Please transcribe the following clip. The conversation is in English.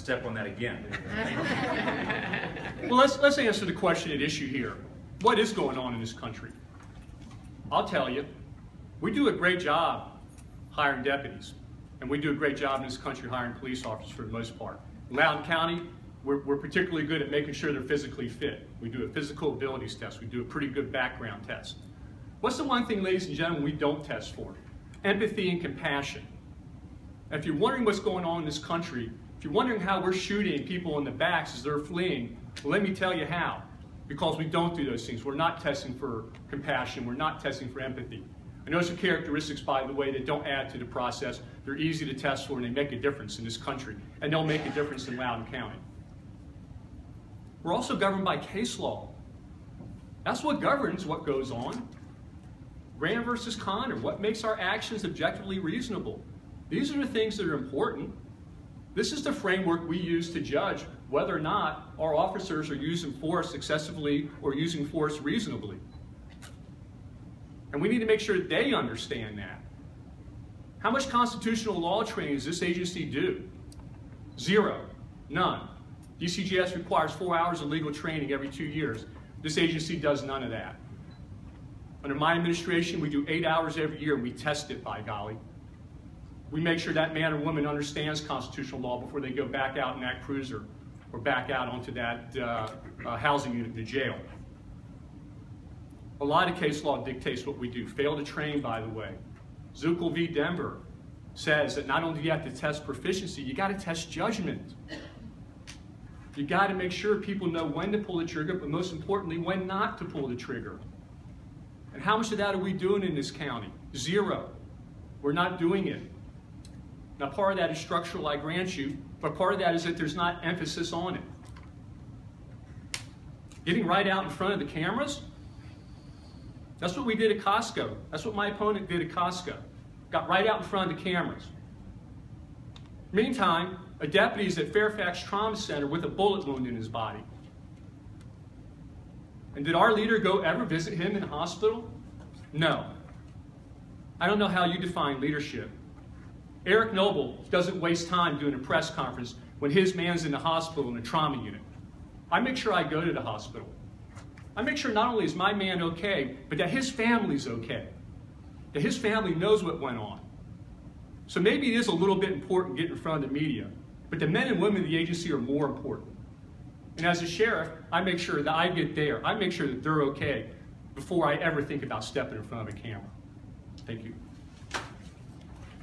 step on that again. Well, let's answer the question at issue here. What is going on in this country? I'll tell you, we do a great job hiring deputies, and we do a great job in this country hiring police officers for the most part. In Loudoun County, we're particularly good at making sure they're physically fit. We do a physical abilities test. We do a pretty good background test. What's the one thing, ladies and gentlemen, we don't test for? Empathy and compassion. And if you're wondering what's going on in this country, if you're wondering how we're shooting people in the backs as they're fleeing, well, let me tell you how. Because we don't do those things. We're not testing for compassion. We're not testing for empathy. And those are characteristics, by the way, that don't add to the process. They're easy to test for, and they make a difference in this country. And they'll make a difference in Loudoun County. We're also governed by case law. That's what governs what goes on. Graham versus Connor, what makes our actions objectively reasonable? These are the things that are important. This is the framework we use to judge whether or not our officers are using force excessively or using force reasonably. And we need to make sure that they understand that. How much constitutional law training does this agency do? Zero. None. DCGS requires 4 hours of legal training every 2 years. This agency does none of that. Under my administration, we do 8 hours every year, and we test it, by golly. We make sure that man or woman understands constitutional law before they go back out in that cruiser or back out onto that housing unit to jail. A lot of case law dictates what we do. Fail to train, by the way. Zuckel v. Denver says that not only do you have to test proficiency, you got to test judgment. You got to make sure people know when to pull the trigger, but most importantly, when not to pull the trigger. And how much of that are we doing in this county? Zero. We're not doing it. Now, part of that is structural, I grant you, but part of that is that there's not emphasis on it. Getting right out in front of the cameras, that's what we did at Costco. That's what my opponent did at Costco. Got right out in front of the cameras. Meantime, a deputy is at Fairfax Trauma Center with a bullet wound in his body. And did our leader go ever visit him in the hospital? No. I don't know how you define leadership. Eric Noble doesn't waste time doing a press conference when his man's in the hospital in a trauma unit. I make sure I go to the hospital. I make sure not only is my man okay, but that his family's okay. That his family knows what went on. So maybe it is a little bit important getting in front of the media, but the men and women of the agency are more important. And as a sheriff, I make sure that I get there. I make sure that they're okay before I ever think about stepping in front of a camera. Thank you.